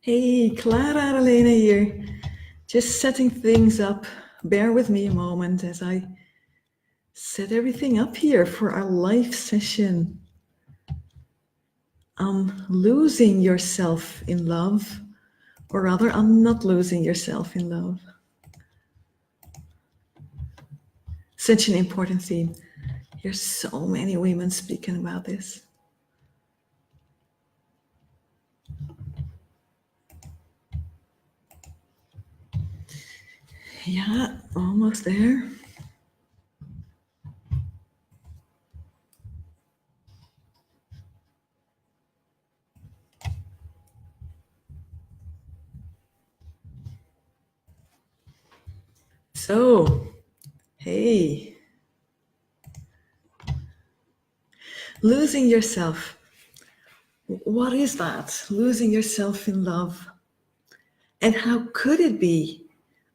Hey, Klara, Adalena here. Just setting things up. Bear with me a moment as I set everything up here for our live session on losing yourself in love, or rather, on not losing yourself in love. Such an important theme. Here's so many women speaking about this. Yeah, almost there. So, hey, losing yourself. What is that? Losing yourself in love. And how could it be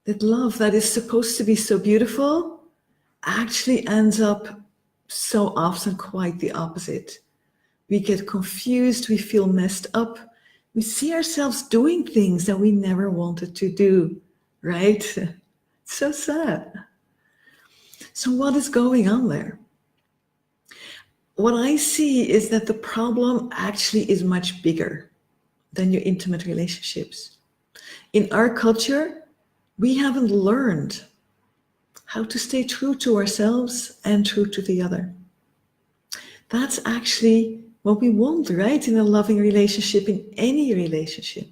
that love that is supposed to be so beautiful actually ends up so often quite the opposite? We get confused, we feel messed up, we see ourselves doing things that we never wanted to do, right? So sad. So, what is going on there? What I see is that the problem actually is much bigger than your intimate relationships. In our culture, we haven't learned how to stay true to ourselves and true to the other. That's actually what we want, right? In a loving relationship, in any relationship.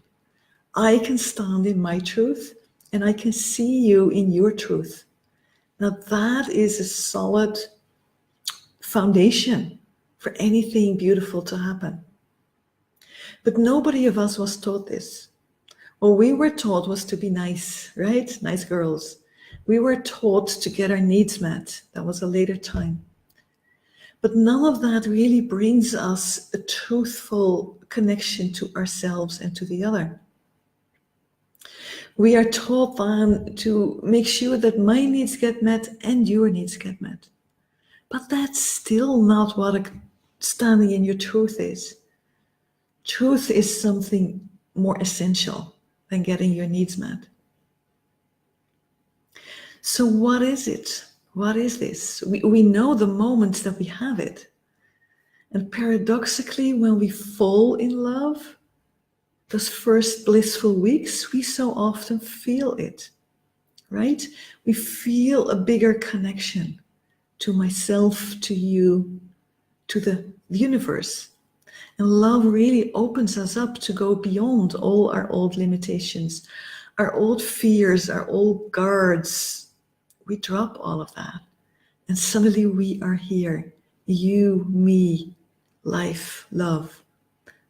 I can stand in my truth and I can see you in your truth. Now, that is a solid foundation for anything beautiful to happen. But nobody of us was taught this. What we were taught was to be nice, right? Nice girls. We were taught to get our needs met. That was a later time. But none of that really brings us a truthful connection to ourselves and to the other. We are taught then to make sure that my needs get met and your needs get met. But that's still not what standing in your truth is. Truth is something more essential than getting your needs met. So what is it? What is this? We know the moments that we have it. And paradoxically, when we fall in love, those first blissful weeks, we so often feel it, right? We feel a bigger connection to myself, to you, to the universe. And love really opens us up to go beyond all our old limitations, our old fears, our old guards. We drop all of that. And suddenly we are here. You, me, life, love.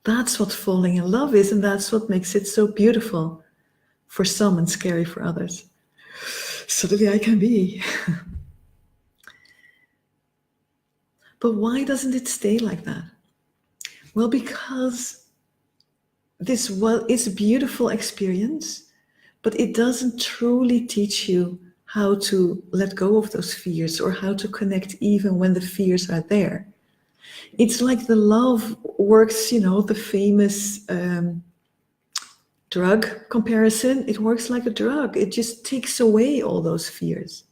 That's what falling in love is, and that's what makes it so beautiful for some and scary for others. Suddenly I can be. But why doesn't it stay like that? Well, because it's a beautiful experience, but it doesn't truly teach you how to let go of those fears or how to connect even when the fears are there. It's like the love works, the famous drug comparison. It works like a drug. It just takes away all those fears.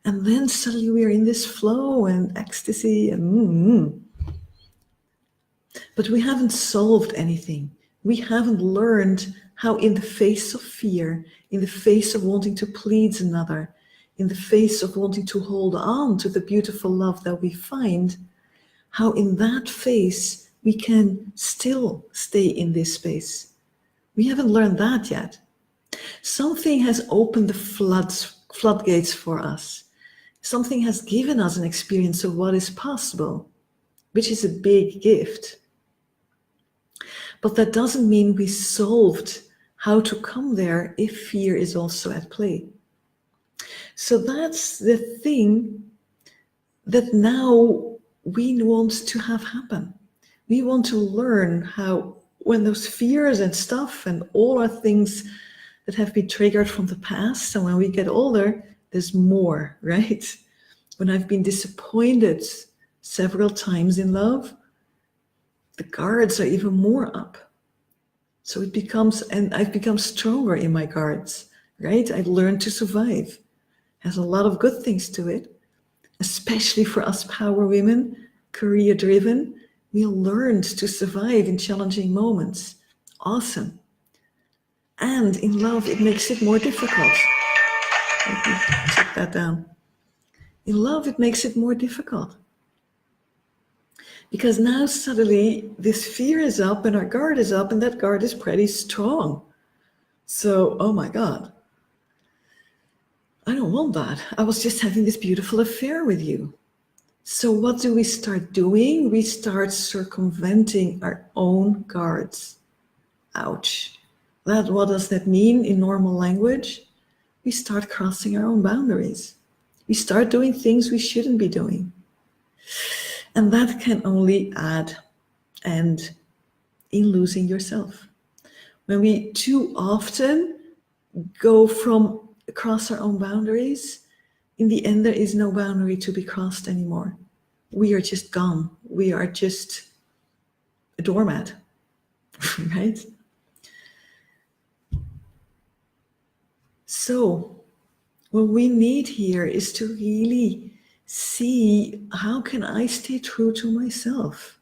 And then suddenly we are in this flow and ecstasy and But we haven't solved anything. We haven't learned how in the face of fear, in the face of wanting to please another, in the face of wanting to hold on to the beautiful love that we find, how in that face we can still stay in this space. We haven't learned that yet. Something has opened the floodgates for us. Something has given us an experience of what is possible, which is a big gift. But that doesn't mean we solved how to come there if fear is also at play. So that's the thing that now we want to have happen. We want to learn how, when those fears and stuff and all our things that have been triggered from the past, and when we get older, there's more, right? When I've been disappointed several times in love, the guards are even more up. So it becomes, and I've become stronger in my guards, right? I've learned to survive. Has a lot of good things to it, especially for us power women, career driven. We learned to survive in challenging moments. Awesome. And in love, it makes it more difficult. Let me take that down. In love, it makes it more difficult. Because now suddenly this fear is up and our guard is up, and that guard is pretty strong. So, oh my God, I don't want that. I was just having this beautiful affair with you. So what do we start doing? We start circumventing our own guards. Ouch. What does that mean in normal language? We start crossing our own boundaries. We start doing things we shouldn't be doing. And that can only add and in losing yourself. When we too often go from across our own boundaries, in the end, there is no boundary to be crossed anymore. We are just gone. We are just a doormat, right? So what we need here is to really see, how can I stay true to myself?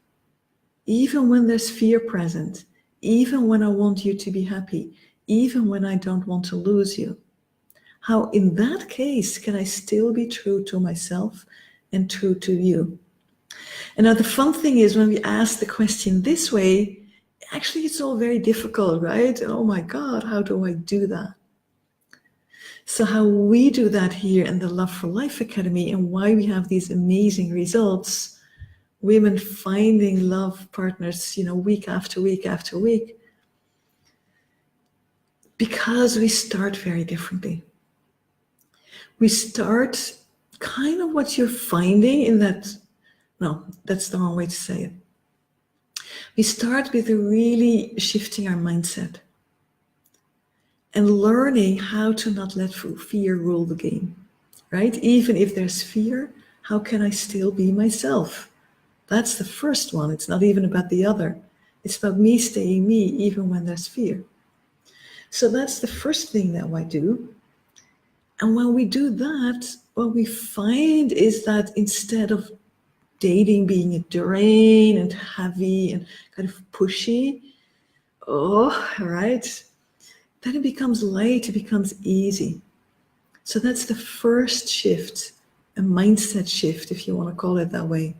Even when there's fear present, even when I want you to be happy, even when I don't want to lose you. How in that case can I still be true to myself and true to you? And now the fun thing is, when we ask the question this way, actually it's all very difficult, right? Oh my God, how do I do that? So how we do that here in the Love for Life Academy, and why we have these amazing results, women finding love partners, week after week after week, because we start very differently. We start kind of what you're finding in that, no, that's the wrong way to say it. We start with really shifting our mindset and learning how to not let fear rule the game, right? Even if there's fear, how can I still be myself? That's the first one. It's not even about the other. It's about me staying me, even when there's fear. So that's the first thing that I do. And when we do that, what we find is that instead of dating being a drain and heavy and kind of pushy, right, then it becomes light, it becomes easy. So that's the first shift, a mindset shift, if you want to call it that way.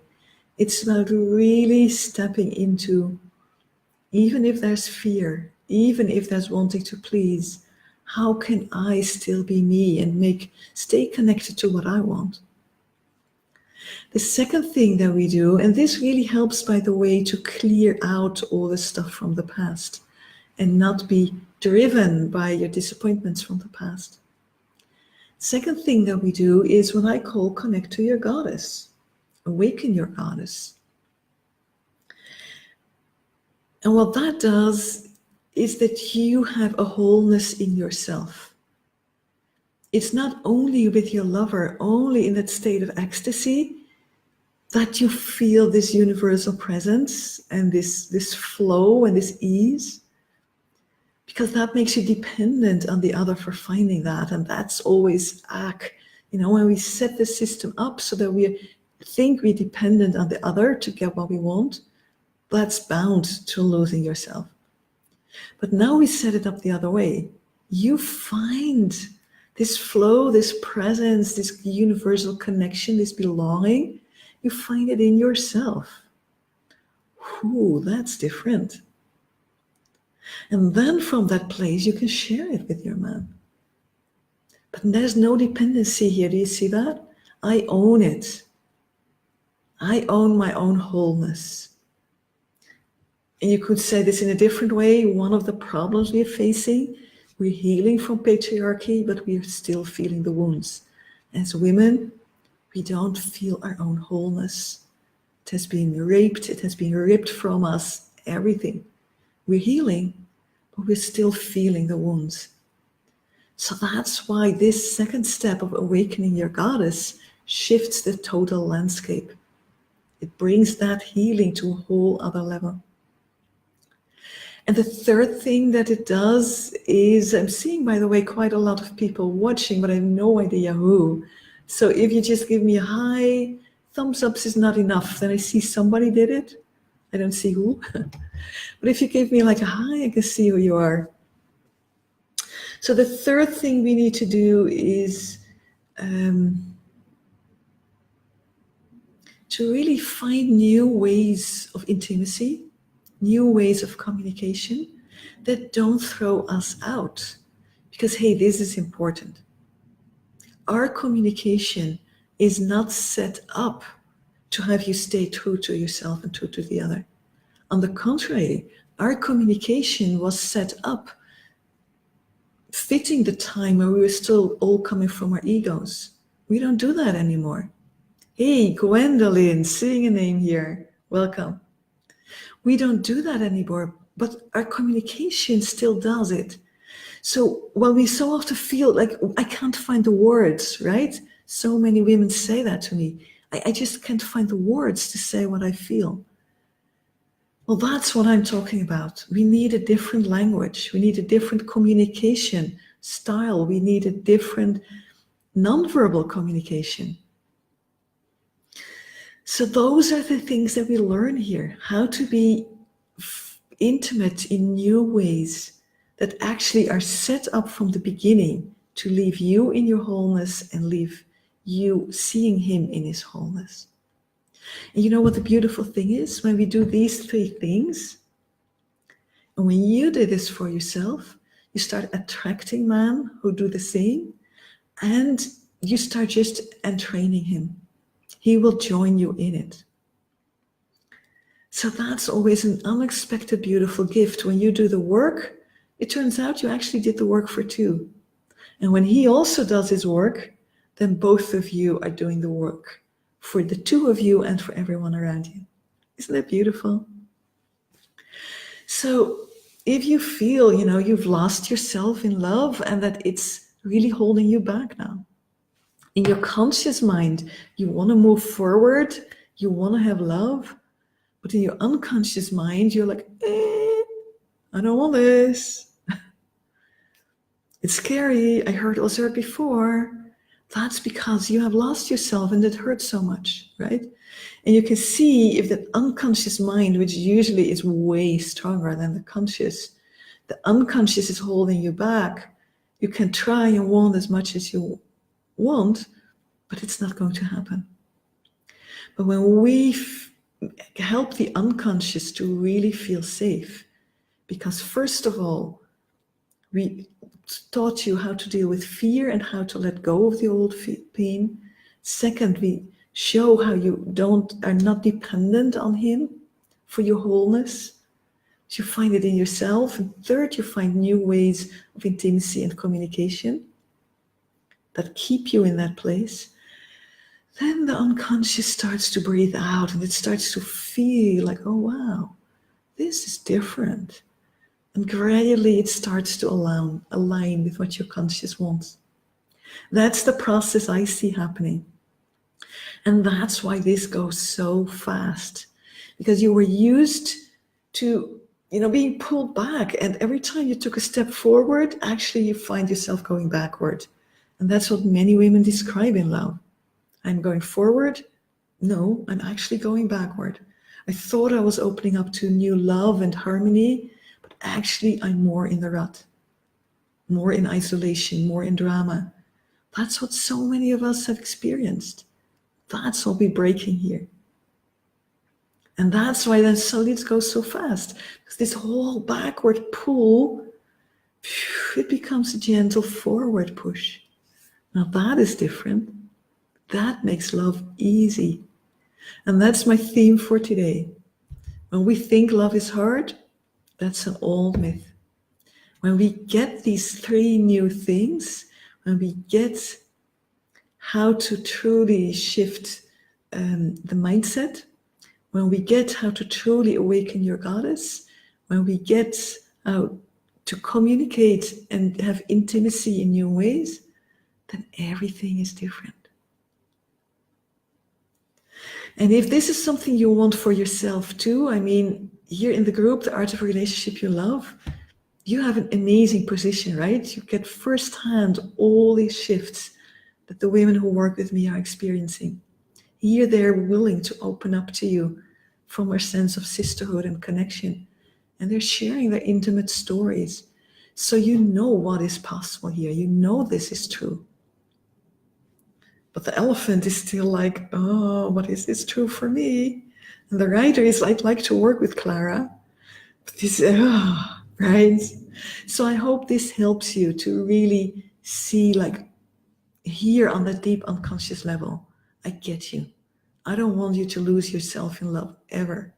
It's about really stepping into, even if there's fear, even if there's wanting to please, how can I still be me and stay connected to what I want? The second thing that we do, and this really helps, by the way, to clear out all the stuff from the past and not be driven by your disappointments from the past. Second thing that we do is what I call connect to your goddess, awaken your goddess. And what that does is that you have a wholeness in yourself. It's not only with your lover, only in that state of ecstasy, that you feel this universal presence and this flow and this ease, because that makes you dependent on the other for finding that. And that's always when we set the system up so that we think we're dependent on the other to get what we want, that's bound to losing yourself. But now we set it up the other way. You find this flow, this presence, this universal connection, this belonging. You find it in yourself. Ooh, that's different. And then from that place, you can share it with your man. But there's no dependency here. Do you see that? I own it. I own my own wholeness. And you could say this in a different way. One of the problems we're facing, we're healing from patriarchy, but we're still feeling the wounds. As women, we don't feel our own wholeness. It has been raped. It has been ripped from us, everything. We're healing, but we're still feeling the wounds. So that's why this second step of awakening your goddess shifts the total landscape. It brings that healing to a whole other level. And the third thing that it does is, I'm seeing, by the way, quite a lot of people watching, but I have no idea who. So if you just give me a hi, thumbs ups is not enough. Then I see somebody did it. I don't see who. But if you give me like a hi, I can see who you are. So the third thing we need to do is to really find new ways of intimacy, new ways of communication that don't throw us out. Because, hey, this is important. Our communication is not set up to have you stay true to yourself and true to the other. On the contrary, our communication was set up fitting the time where we were still all coming from our egos. We don't do that anymore. Hey, Gwendolyn, seeing a name here. Welcome. We don't do that anymore, but our communication still does it. So when we so often feel like I can't find the words, right? So many women say that to me. I just can't find the words to say what I feel. Well, that's what I'm talking about. We need a different language. We need a different communication style. We need a different nonverbal communication. So those are the things that we learn here, how to be intimate in new ways that actually are set up from the beginning to leave you in your wholeness and leave you seeing him in his wholeness. And you know what the beautiful thing is? When we do these three things, and when you do this for yourself, you start attracting men who do the same, and you start just entraining him. He will join you in it. So that's always an unexpected, beautiful gift. When you do the work, it turns out you actually did the work for two. And when he also does his work, then both of you are doing the work for the two of you and for everyone around you. Isn't that beautiful? So if you feel, you've lost yourself in love and that it's really holding you back now, in your conscious mind, you want to move forward, you want to have love, but in your unconscious mind, you're like, I don't want this. It's scary. I heard it before. That's because you have lost yourself and it hurts so much, right? And you can see if that unconscious mind, which usually is way stronger than the conscious, the unconscious is holding you back. You can try and want as much as you want, but it's not going to happen. But when we help the unconscious to really feel safe, because first of all, we taught you how to deal with fear and how to let go of the old pain. Second, we show how you are not dependent on him for your wholeness. You find it in yourself. And third, you find new ways of intimacy and communication that keep you in that place. Then the unconscious starts to breathe out and it starts to feel like, oh, wow, this is different. And gradually it starts to align with what your conscious wants. That's the process I see happening. And that's why this goes so fast. Because you were used to, being pulled back. And every time you took a step forward, actually you find yourself going backward. And that's what many women describe in love. I'm going forward. No, I'm actually going backward. I thought I was opening up to new love and harmony, but actually I'm more in the rut, more in isolation, more in drama. That's what so many of us have experienced. That's what we're breaking here. And that's why then suddenly it goes so fast. Because this whole backward pull, it becomes a gentle forward push. Now that is different. That makes love easy. And that's my theme for today. When we think love is hard, that's an old myth. When we get these three new things, when we get how to truly shift the mindset, when we get how to truly awaken your goddess, when we get how to communicate and have intimacy in new ways, then everything is different. And if this is something you want for yourself too, here in the group, the Art of a Relationship You Love, you have an amazing position, right? You get firsthand all these shifts that the women who work with me are experiencing. Here they're willing to open up to you from a sense of sisterhood and connection. And they're sharing their intimate stories. So you know what is possible here. You know this is true. But the elephant is still like, oh, but is this true for me? And the writer is like to work with Klara. But this, right? So I hope this helps you to really see, like, here on that deep unconscious level, I get you. I don't want you to lose yourself in love ever.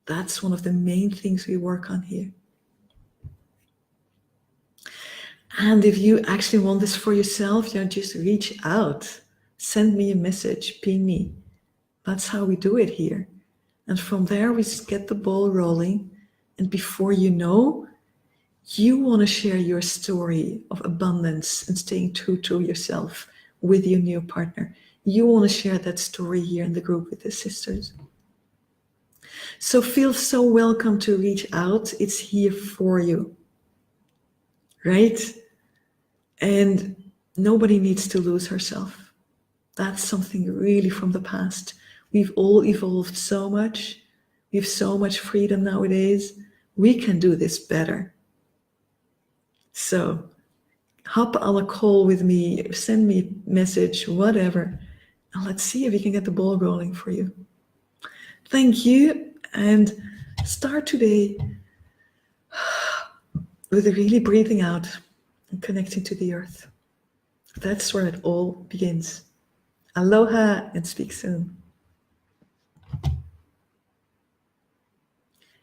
That's one of the main things we work on here. And if you actually want this for yourself, just reach out. Send me a message, ping me. That's how we do it here. And from there, we just get the ball rolling. And before you know, you want to share your story of abundance and staying true to yourself with your new partner. You want to share that story here in the group with the sisters. So feel so welcome to reach out. It's here for you, right? And nobody needs to lose herself. That's something really from the past. We've all evolved so much. We have so much freedom nowadays. We can do this better. So hop on a call with me, send me a message, whatever, and let's see if we can get the ball rolling for you. Thank you, and start today with really breathing out and connecting to the earth. That's where it all begins. Aloha, and speak soon.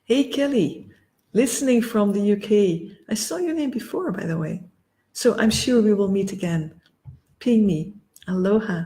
Hey Kelly, listening from the UK. I saw your name before, by the way. So I'm sure we will meet again. Ping me. Aloha.